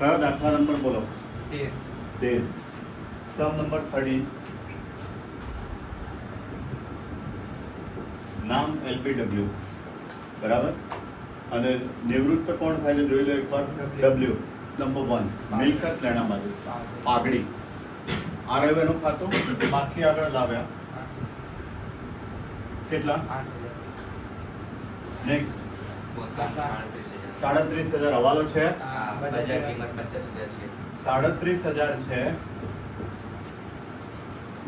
કયો દાખલા નંબર બોલો? 13. સમ નંબર 13. નામ LBW બરાબર, અને નિવૃત્ત કોણ થાય છે જોઈ લો એકવાર. W. નંબર 1 મિલકત લેણામાંથી પાઘડી આ રહ્યું એનું ખાતું. બાકી આગળ લાવ્યા કેટલા? 8,000. નેક્સ્ટ 37,000. 37,000 હવાલો છે. બજાર કિંમત 50,000 છે. 37,000 છે,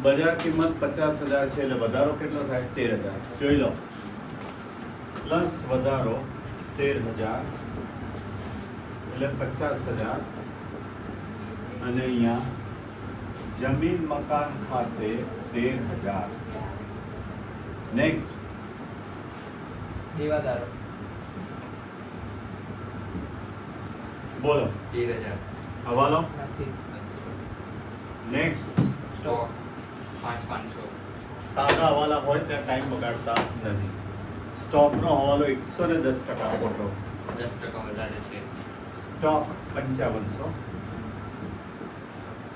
બજાર કિંમત 50,000 છે, એટલે વધારો કેટલો થાય? 13,000. જોઈ લો, પ્લસ વધારો 13,000 એટલે 50,000, અને અહીંયા જમીન મકાન ખાતે 13,000. નેક્સ્ટ દેવાદારો બોલો 13,000. હવાલો. નથી. Next stock 5,500. સાદા હવાલા હોય ત્યાં ટાઈમ બગાડતા નથી. સ્ટોકનો હવાલો 110% ખોટો. 10% વધારે છે. સ્ટોક 5500.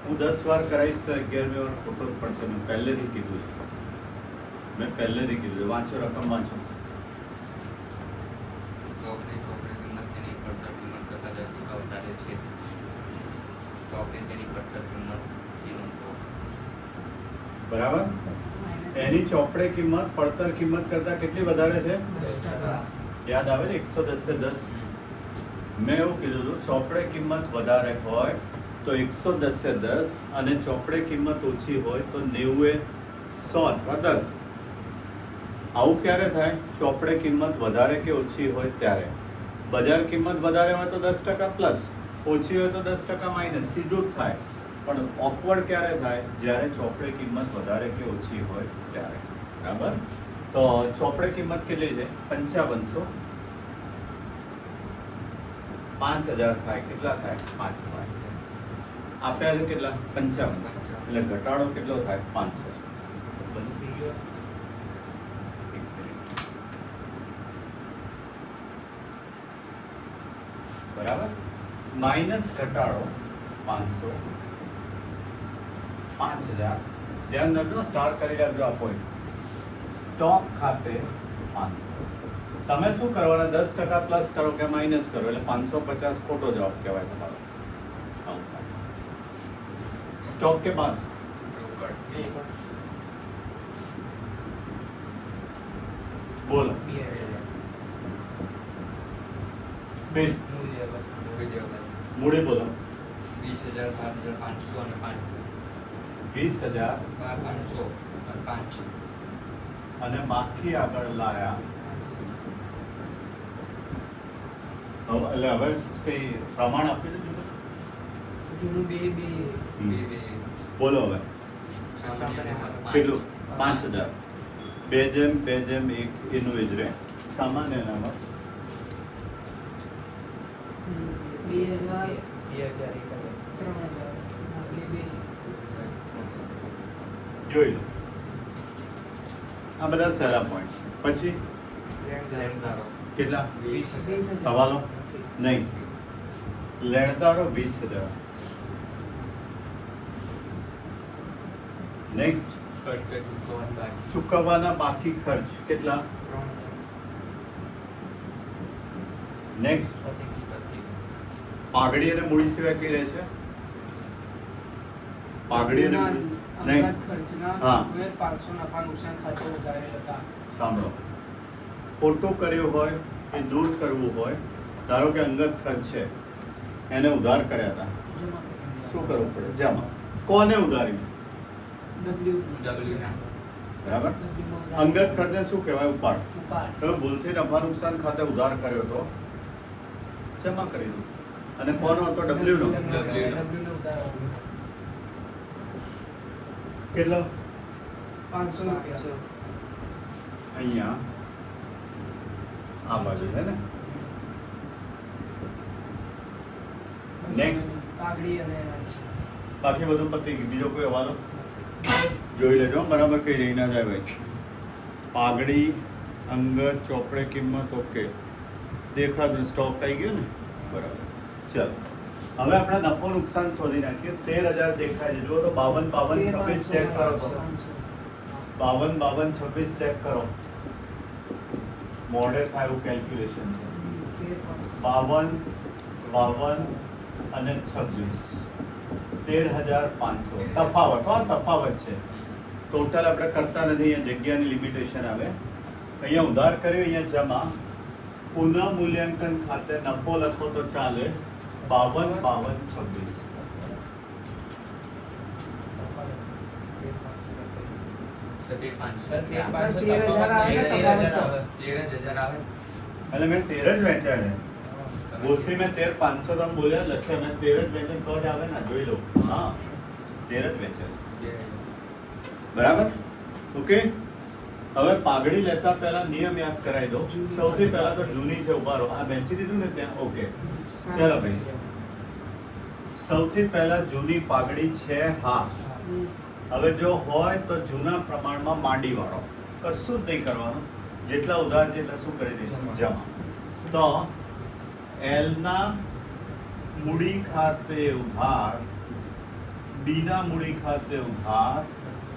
હું 10 વાર કરાવીશ તો 11મી વાર ખોટો જ પડશે. મેં પહેલેથી કીધું છે. વાંચો, રકમ વાંચો. સ્ટોકની ચોપડી કિંમત તેની પડતર કિંમત કરતાં 10% વધારે છે. સ્ટોકની તેની પડતર કિંમતથી નોંધો. બરાબર. એની ચોપડે કિંમત પડતર કિંમત કરતા કેટલી વધારે છે? 10%. યાદ આવે ને? 110 એ 10. મેં એવું કીધું હતું, ચોપડે કિંમત વધારે હોય તો 110 એ 10, અને ચોપડે કિંમત ઓછી હોય તો 90 એ 100 અથવા 10. આવું ક્યારે થાય? ચોપડે કિંમત વધારે કે ઓછી હોય ત્યારે. બજાર કિંમત વધારે હોય તો 10% પ્લસ, ઓછી હોય તો 10% માઇનસ, સીધું જ થાય. પણ ઓકવર્ડ ક્યારે થાય? જ્યારે ચોપડે કિંમત વધારે કે ઓછી હોય ત્યારે. બરાબર. તો ચોપડે કિંમત કેટલી છે? 5500. 5,000 થાય. કેટલા થાય? 5 થાય. આપ્યા છે કેટલા? 5500. એટલે ઘટાડો કેટલો થાય? 500. બરાબર. માઇનસ ઘટાડો 500, 5,000. ધ્યાન રાખજો, સ્ટાર કરી રાખજો આ પોઈન્ટ. સ્ટોક ખાતે 500. તમે શું કરવાના? 10% પ્લસ કરો કે માઇનસ કરો, એટલે 550 ખોટો જવાબ કહેવાય તમારો. આવું થાય. સ્ટોક કે બાદ બોલો. બિલ મૂડી બોલો. 20,000, 5,500 અને 5. 20,000 5,500 અને 5. અને બાકી આગળ લાયા. એટલે હવે કઈ પ્રમાણ આપી દેજો. જૂનું બે બોલો હવે સામાન્ય કેટલું? 5,000. 2:1 એનું જ રહે. સામાન્ય અનામત 2,000. જોઈ લો. આ બધા સહેલા પોઈન્ટ્સ. પછી લેણદારો કેટલા? 20,000. હવાલો નહીં. લેણદારો 20,000. નેક્સ્ટ ખર્ચ ચૂકવવાનું બાકી ચૂકવવાના બાકી ખર્ચ કેટલા? 3,000. નેક્સ્ટ પ્રતિ. પાઘડી અને મૂડી સિવાય કઈ રહે છે? પાઘડી અને મૂડી નહીં. હા. સાંભળો, ખોટું કર્યું હોય એ દૂર કરવું હોય, ધારો કે અંગત ખર્ચ છે, એને ઉધાર કર્યા હતા, શું કરવું પડે? જમા. કોને ઉધારી? W ના બરાબર. અંગત ખર્ચને શું કહેવાય? ઉપાડ. તમે ભૂલથી નફા નુકસાન ખાતે ઉધાર કર્યો તો જમા કરી દો. અને કોનો હતો? W નો. કેટલો? 500 રૂપિયા. અહીંયા આ બાજુ છે ને. નેક્સ્ટ પાઘડી અને બાકી બધું પતી ગયું. બીજો કોઈ હવાલો જોઈ લેજો બરાબર, કઈ રહી ના જાય ભાઈ. પાઘડી, અંગત, ચોપડે કિંમત ઓકે દેખાતું. સ્ટોક આવી ગયો ને? બરાબર. ચાલો. હવે આપણે નફો નુકસાન શોધી નાખીએ. 13,000 દેખાય છે. જુઓ તો 52, 56 ચેક કરો તો. 52, 56 ચેક કરો. મોડે થાય એવું કેલ્ક્યુલેશન છે. 52 અને 26 13,500 તફાવત. તફાવત છે. ટોટલ આપણે કરતા નથી. અહીંયા જગ્યાની લિમિટેશન આવે. અહીંયા ઉધાર કર્યો, અહીંયા જમા. પુનઃ મૂલ્યાંકન ખાતે નફો લખો તો ચાલે. 52, 26 એટલે મેં 13 જ વેચાય. બોલથી મેં 13,500 તમે બોલ્યા લખ્યા. મેં 13 જ વેચાય તો જ આવે ને. જોઈ લો. હા 13 જ વેચાય. બરાબર. ઓકે. હવે પાઘડી લેતા પહેલા નિયમ યાદ કરાવી દો. સૌથી પહેલા તો જૂની છે. ઉભા રહો. આ વેચી દીધું ને ત્યાં. ઓકે ચાલો ભાઈ. સૌથી પહેલા જૂની પાઘડી છે. હા હવે જો હોય તો જૂના પ્રમાણમાં માંડી વાળો. કશું જ નહીં કરવાનું. જેટલા ઉધાર છે એટલા શું કરી દઈશું? જમા. તો એલ ના મૂડી ખાતે ઉધાર, ડી ના મૂડી ખાતે ઉધાર,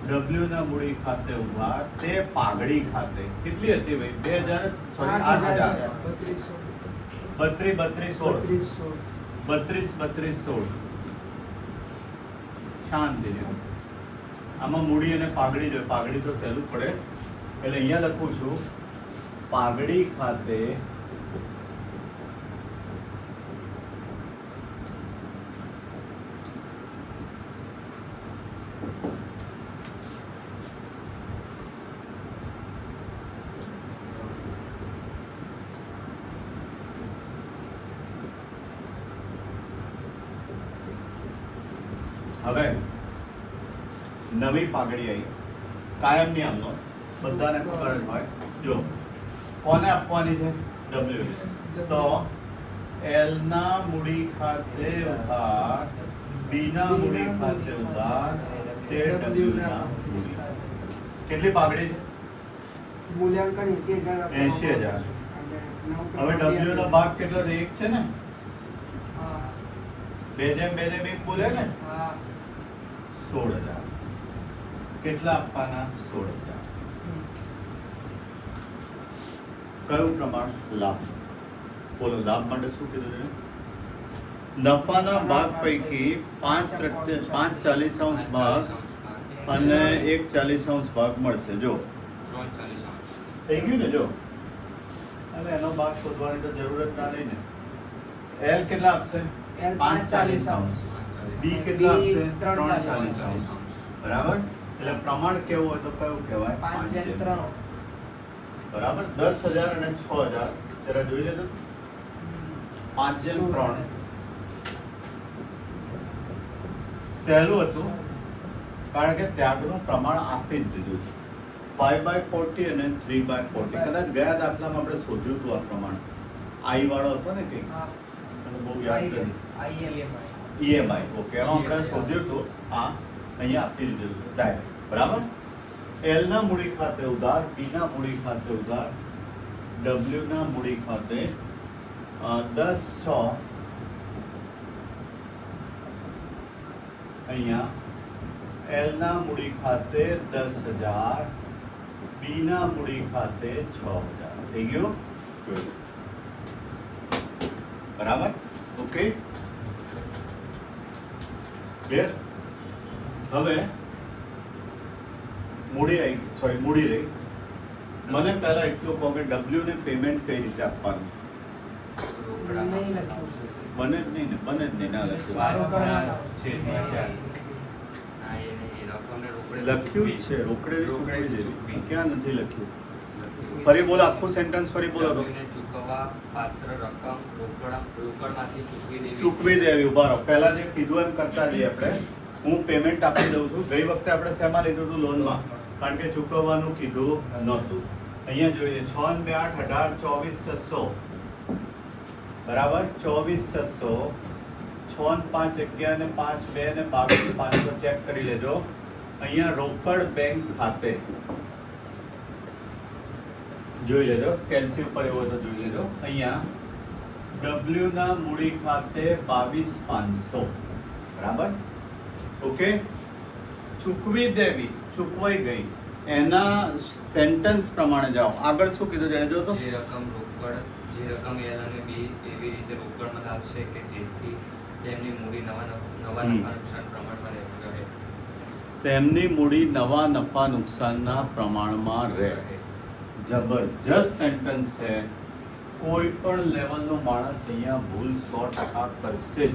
ડબલ્યુ ના મૂડી ખાતે ઉધાર, તે પાઘડી ખાતે કેટલી હતી ભાઈ? 2,000 સોરી 8,000. 32, 16. શાંતિ. આમાં મૂડી અને પાઘડી જોઈએ. પાઘડી તો સહેલું પડે એટલે અહીંયા લખું છું પાઘડી ખાતે હવે નવી પાઘડી આવી. કાયમની આમનો બધાને ખબર જ હોય. જો કોને આપવાની છે? ડબલ્યુ. તો એલ ના મૂડી ખાતે ઉધાર, બી ના મૂડી ખાતે ઉધાર, તે ડબલ્યુ ના મૂડી. કેટલી પાઘડી છે? મૂલ્યાંકન 80,000. હવે ડબલ્યુ નો ભાગ કેટલો છે? 1 છે ને. 2 જેમ 1 બોલે ને. 16,000. કેટલા આપવાના? 16,000. કયું પ્રમાણ? લાભ. બોલો લાભ માટે શું કીધું છે? નફાના ભાગ પૈકી 5/40 ભાગ અને 1/40 ભાગ મળશે. જો થઈ ગયું ને. જો અને એનો ભાગ શોધવાની તો જરૂરત ના રહી ને. એલ કેટલા આપશે? 5/40. બી કેટલા આપશે? 3/40. બરાબર. એટલે પ્રમાણ કેવું હોય તો કયું કહેવાય? 5/3. બરાબર. 10,000 અને 6,000 જરા જોઈ લેજો. 5/3 સહેલું હતું કારણ કે ત્યાગનું પ્રમાણ આપી જ દીધું. 5/40 અને 3/40. કદાચ ગયા દાખલામાં આપણે શોધ્યું હતું આ પ્રમાણ. આઈ વાળો હતો ને કંઈક. મને બહુ યાદ નથી. EMI. ઓકે એનો આપણે શોધ્યું હતું. હા અહીંયા આપી દીધું હતું ડાયરેક્ટ. બરાબર. એલ ના મૂડી ખાતે ઉધાર, બી ના મૂડી ખાતે ઉધાર, ડબલ્યુ ના મૂડી ખાતે 10,100. અહીંયા એલ ના મૂડી ખાતે 10,000, બી ના મૂડી ખાતે 6,000. થઈ ગયું? બરાબર. Okay clear. હવે મૂડી આવી. સોરી મૂડી રહી. મને પહેલા એટલું કહો કે ડબલ્યુ ને પેમેન્ટ કઈ રીતે આપવાનું? બને જ નહીં ને. બને જ નહીં. ના લખ્યું જ છે. રોકડેથી ચૂકવી દેવી. ક્યાં નથી લખ્યું? ફરી બોલો. આખું સેન્ટેન્સ ફરી બોલો તો. ચૂકવી દેવી. ઉભા રહો. પહેલા જે કીધું એમ કરતા જઈએ આપણે. હું પેમેન્ટ આપી દઉં છું. ગઈ વખતે આપણે શેમાં લીધું હતું? લોનમાં. કારણ કે ચૂકવવાનું કીધું નહોતું. અહીંયા જોઈએ 6 ને 2 8 18 24,600. બરાબર. 24,600. 6 ને 5 11 ને 5 2 ને 22,500 ચેક કરી લેજો. અહીંયા રોકડ બેંક ખાતે જોઈ લેજો. કેલ્સી ઉપર એવો તો જોઈ લેજો. અહીંયા W ના મૂડી ખાતે 22,500 બરાબર. ઓકે, ચૂકવી દેવી, ચૂકવાઈ ગઈ, એના સેન્ટેન્સ પ્રમાણે જાઓ. આગળ શું કીધું છે જો તો જે રકમ L અને B એવી રીતે રોકડમાં લાવશે કે જેથી તેમની મૂડી નવા નફા નુકસાન પ્રમાણમાં રહે. તેમની મૂડી નવા નફા નુકસાનના પ્રમાણમાં રહે. જબરજસ્ત સેન્ટેન્સ છે. કોઈ પણ લેવલનો માણસ અહીંયા ભૂલ 100% કરશે જ.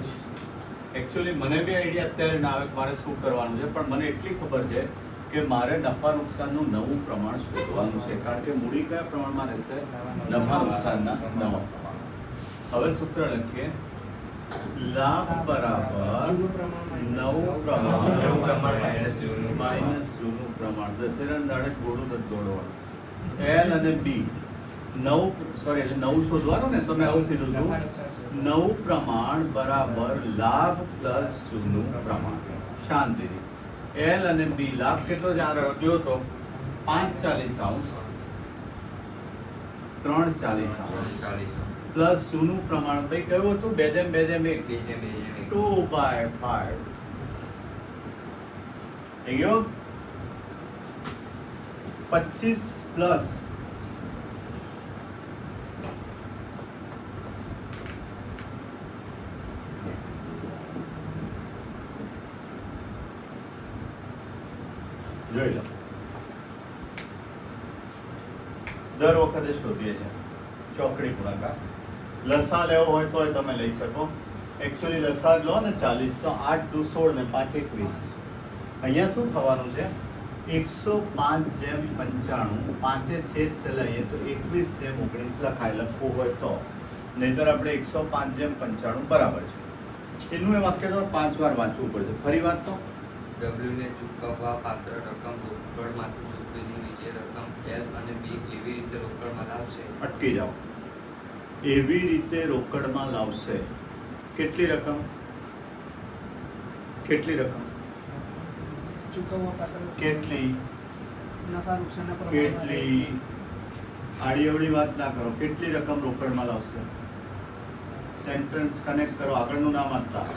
એકચ્યુઅલી મને બી આઈડિયા અત્યારે ના આવે કે મારે શું કરવાનું છે, પણ મને એટલી ખબર છે કે મારે નફા નુકસાનનું નવું પ્રમાણ શોધવાનું છે, કારણ કે મૂડી કયા પ્રમાણમાં રહેશે? નફા નુકસાનના નવા પ્રમાણ. હવે સૂત્ર લખીએ. લાભ બરાબર જૂનું પ્રમાણ નવું પ્રમાણ નવું પ્રમાણ માઇનસ જૂનું પ્રમાણ. દશેરા દાડે ગોળું નથી દોડવાનું. L અને B નવું શોધવાનું ને, તમે આવું કીધું હતું. નવું પ્રમાણ બરાબર લાભ પ્લસ જૂનું પ્રમાણ. શાંતિથી. L અને B લાભ કેટલો છે? આ જો તો 540 340 પ્લસ જૂનું પ્રમાણ ભાઈ કયું હતું? 2:1 2/5 થઈ ગયો. 25 પ્લસ જોઈ લો. દર વખતે શોધીએ છીએ ચોકડી ગુણાકાર. લસા લેવો હોય તો તમે લઈ શકો. એકચ્યુઅલી લસા લો ને 40 તો 8 દુ 16 ને 5 21. અહીંયા શું થવાનું છે? 105/95 પાંચે છેદ ચલાવીએ તો 21/19 લખાય, લખવું હોય તો. નહીંતર આપણે 105/95 બરાબર છે. એનું એ વાક્ય તો 5 વાર વાંચવું પડશે. ફરી વાત તો W ને ચૂકવવા પાત્ર રકમ રોકડમાંથી ચૂકવેલી બીજી રકમ L અને B એવી રીતે રોકડમાં લાવશે. અટકી જાઓ. એવી રીતે રોકડમાં લાવશે. કેટલી રકમ? ચૂકવવા પાત્ર કેટલી? નફા નુકસાનના પ્રમાણમાં કેટલી? આડી અવળી વાત ના કરો. કેટલી રકમ રોકડમાં લાવશે? સેન્ટેન્સ કનેક્ટ કરો. આગળનું નામ આપતા,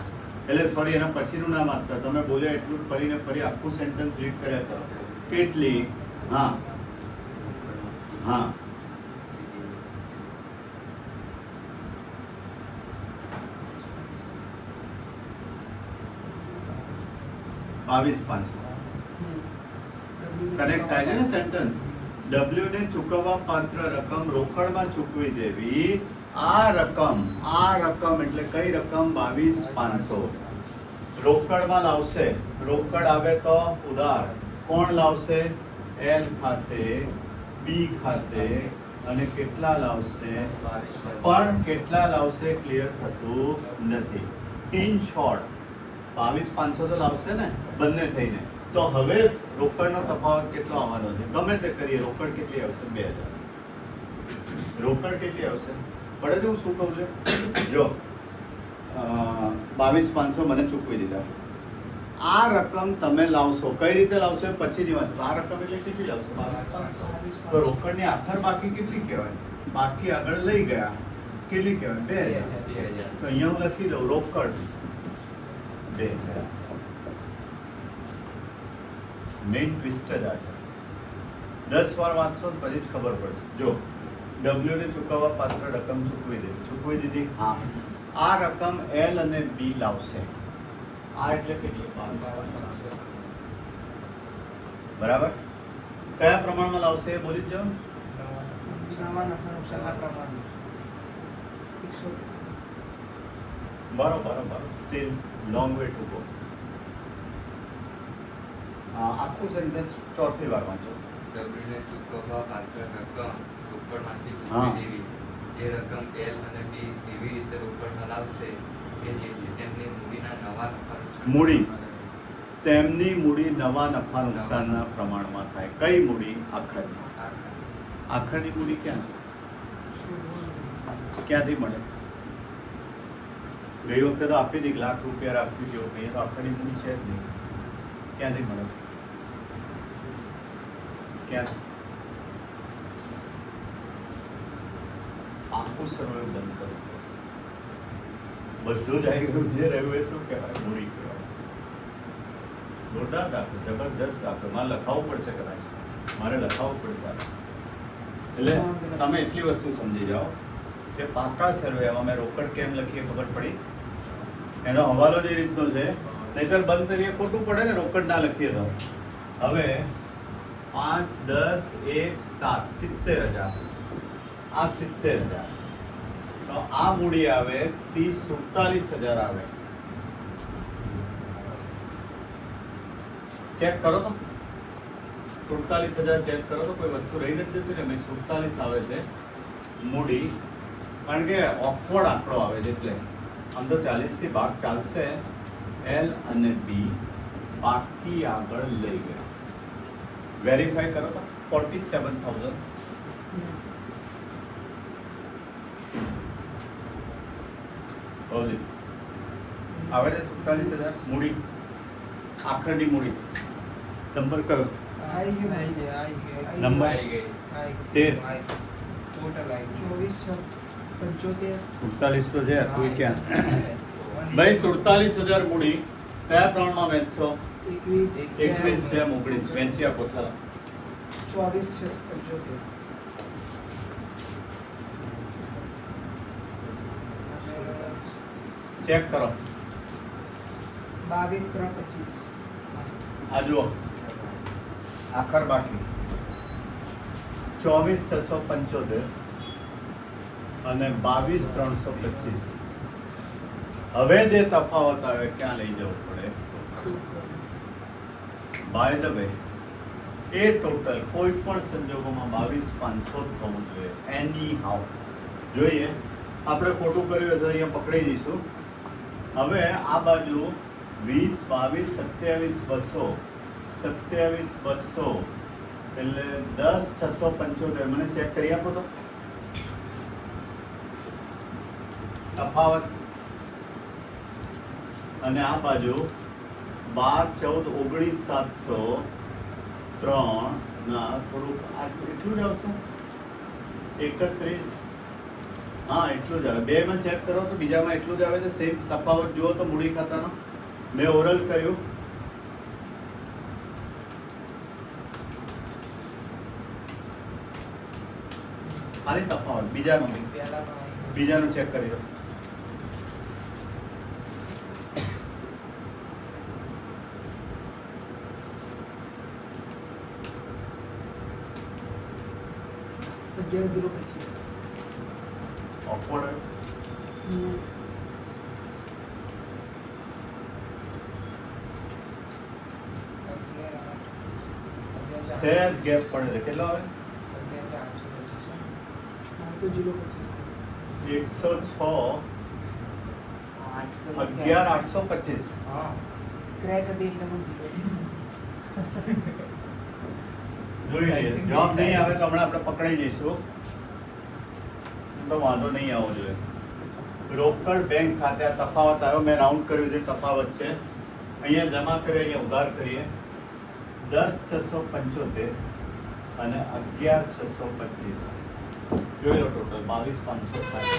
એટલે સોરી એના પછીનું નામ આપતા. તમે બોલ્યા એટલું ફરીને ફરી આખું સેન્ટેન્સ રીડ કર્યા કરો. કેટલી? હા હા. ₹22,500 કનેક્ટ થાય છે ને સેન્ટેન્સ. W ને ચૂકવવા પાત્ર રકમ રોકડમાં ચૂકવી દેવી. આ રકમ એટલે કઈ રકમ? 22,500 રોકડમાં લાવશે. રોકડ આવે તો ઉધાર. કોણ લાવશે? L ખાતે, B ખાતે, અને કેટલા લાવશે? પણ કેટલા લાવશે ક્લિયર થતું નથી. ઇન શોર્ટ 22,500 તો લાવશે ને બંને થઈને. તો હવે રોકડનો તફાવત કેટલો આવવાનો છે? ગમે તે કરીએ. રોકડ કેટલી આવશે? 2,000. રોકડ કેટલી આવશે? પડે તો હું શું કહું છું? જો 22,500 મને ચૂકવી દીધા. આ રકમ તમે લાવશો. કઈ રીતે લાવશો એ પછીની વાત. આ રકમ એટલે કેટલી લાવશો? 22,500. તો રોકડની આખર બાકી કેટલી કહેવાય? બાકી આગળ લઈ ગયા કેટલી કહેવાય? 2,000. તો અહીંયા હું લખી દઉં રોકડ 2,000. મેઇન ટ્વિસ્ટ જ આ છે. 10 વાર વાંચશો તો પછી જ ખબર પડશે. જો W ને ચૂકવવા પાત્ર રકમ ચૂકવી દીધી. હા, આ રકમ L અને B લાવશે. આ એટલે કેટલી? 22,500. બરાબર. કયા પ્રમાણમાં લાવશે એ બોલી જ જાઓ. નવા નફા નુકસાનના પ્રમાણમાં 100. બરોબર. Steel long way to go. આખું સેન્ટેન્સ ચોથી વાર વાંચો. W ને ચૂકવવા પાત્ર રકમ રોકડમાંથી ચૂકવી દેવી. જે રકમ L અને B એવી રીતે રોકડમાં લાવશે કે જેથી તેમની મૂડીના નવા નફા નુકસાન મૂડી. તેમની મૂડી નવા નફા નુકસાનના પ્રમાણમાં થાય. કઈ મૂડી? આખરની. આખરની મૂડી ક્યાં છે? ક્યાંથી મળે? ગઈ વખતે તો આપી દીધી, ₹1,00,000 આપી દો. અહીંયા તો આખરની મૂડી છે જ નહીં. ક્યાંથી મળે? ક્યાં? આખું સર્વે બંધ કરો. બધું જ આવી ગયું, જે રહ્યું એ શું કહેવાય? મૂડી કહેવાય. જોરદાર દાખલો, જબરજસ્ત દાખલો. મારે લખાવવું પડશે કદાચ, મારે લખાવવું પડશે આ. એટલે તમે એટલી વસ્તુ સમજી જાઓ કે પાકા સર્વેમાં મેં રોકડ કેમ લખીએ ખબર પડી? એનો હવાલો જ એ રીતનો છે, નહીંતર બંધ કરીએ ખોટું પડે ને, રોકડ ના લખીએ તો. હવે 5, 10, 1, 7, 70,000. આ 70,000. તો આ મૂડી આવે 30, 47,000 આવે. ચેક કરો તો 47,000 ચેક કરો તો કોઈ વસ્તુ રહી નથી જતી ને. 47 આવે છે મૂડી, કારણ કે ઓકવર્ડ આંકડો આવે છે એટલે. આમ તો 40 થી ભાગ ચાલશે, એલ અને બી બાકી આગળ લઈ ગયા. વેરીફાઈ કરો તો 47,000 આવે છે. 47,000 મૂડી, આખરની મૂડી. નંબર કયો? આવી ગયું. નંબર આવી ગઈ. 13. ટોટલ આવી 24, 75. 47 તો છે, કોઈ ક્યાં? ભાઈ 47,000 મૂડી કયા પ્રમાણમાં વેચશો? 21, 21 છે, 19 વેચી આપો. ચાલો 24 છે, 75. ચેક કરો. 22, 3, 25. આ જુઓ, આખર બાકી 24,675 અને 22,325. હવે જે તફાવત આવે ક્યાં લઈ જવું પડે? બાય ધ વે, એ ટોટલ કોઈ પણ સંજોગોમાં 22,500 થવું જોઈએ. એની હાઉ જોઈએ. આપણે ખોટું કર્યું હશે અહીંયા પકડી જઈશું. હવે આ બાજુ 20, 22, 27, 200, 27, 200 એટલે 10,675. મને ચેક કરી આપો તો તફાવત. અને આ બાજુ 12, 14, 19, 703 ના થોડુંક આ એટલું જ આવશે. 31, હા એટલું જ આવે. બેમાં ચેક કરો તો બીજામાં એટલું જ આવે છે. સેમ તફાવત જુઓ તો મૂડી ખાતાનો મેં ઓરલ કર્યું. ખાલી તફાવત બીજાનો ચેક કરી દો. ઓકવર્ડ સહેજ ગેપ પડે છે. કેટલો આવે? 106, 11,825. ક્રેક હતી એટલે મને જીરો. જોઈ લઈએ. જવાબ નહીં આવે તો હમણાં આપણે પકડાઈ જઈશું, તો વાંધો નહીં આવવો જોઈએ. રોકડ બેંક ખાતે આ તફાવત આવ્યો. મેં રાઉન્ડ કર્યું છે, તફાવત છે. અહીંયા જમા કરીએ, અહીંયા ઉધાર કરીએ. 10,675 અને 11,625. જોઈ લો ટોટલ 22,500 થાય.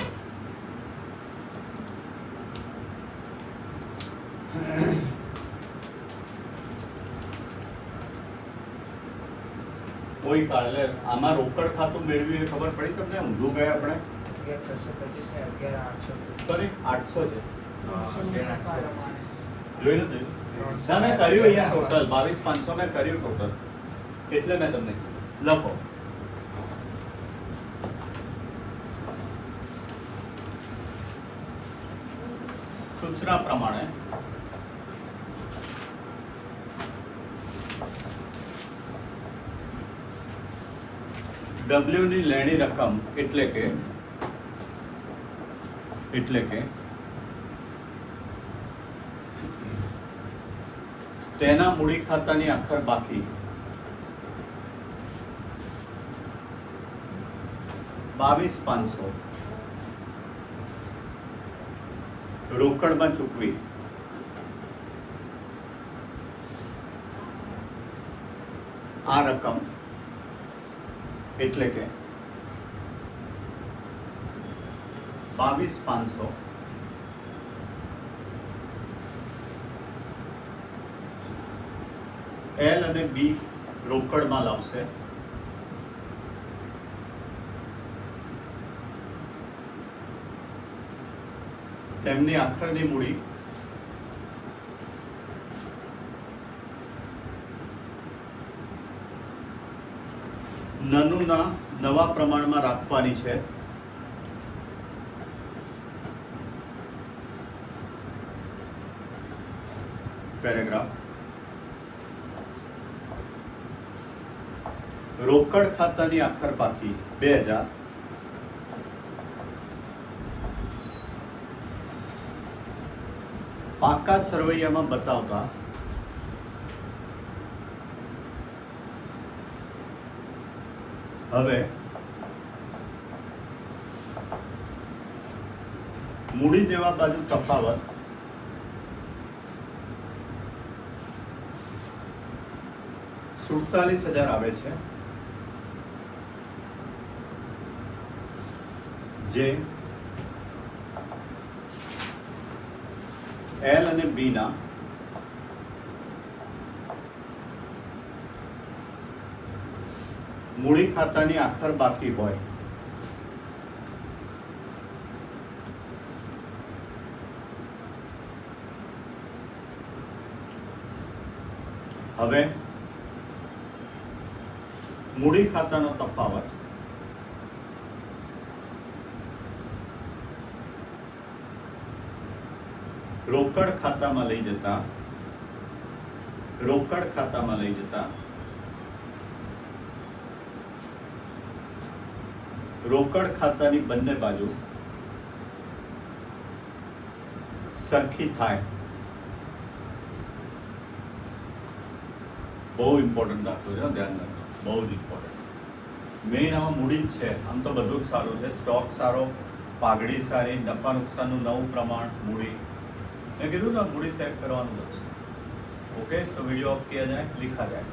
કોઈ કાલે આમાં રોકડ ખાતું મેળવ્યું એ ખબર પડી તમને? ઊંધું ગયા આપણે. 625 ને 11,800. સોરી 800 છે. 11,825. જોઈ લો જોઈ લો. ના મેં કર્યું અહીંયા ટોટલ 22,500 મેં કર્યું ટોટલ, એટલે મેં તમને કીધું. લખો. સૂચના પ્રમાણે W ની લેણી રકમ એટલે કે તેના મૂડી ખાતાની આખર બાકી 22,500 રોકડમાં ચૂકવી. આ રકમ એટલે કે 22,500 એલ અને બી રોકડમાં લાવશે. તેમની આખરની મૂડી નનુના નવા પ્રમાણમાં રાખવાની છે. પેરેગ્રાફ. રોકડ ખાતાની આખર બાકી 2000. પાકા સરવૈયામાં બતાવતા હવે મૂડી દેવા બાજુ તફાવત $47,000 આવે છે, જે એલ અને બી ના મૂડી ખાતાની આખર બાકી હોય. હવે મૂડી ખાતાનો તફાવત રોકડ ખાતામાં લઈ જતા રોકડ ખાતાની બંને બાજુ સરખી થાય. બહુ ઇમ્પોર્ટન્ટ દાખલો છે, ધ્યાન રાખજો, બહુ જ ઇમ્પોર્ટન્ટ. મેઇન આમાં મૂડી જ છે. આમ તો બધું જ સારું છે, સ્ટોક સારો, પાઘડી સારી, નફા નુકસાનનું નવું પ્રમાણ, મૂડી. મેં કીધું ना मूडी सेट करवाना. ओके, सो वीडियो ऑफ किया जाए, लिखा जाए.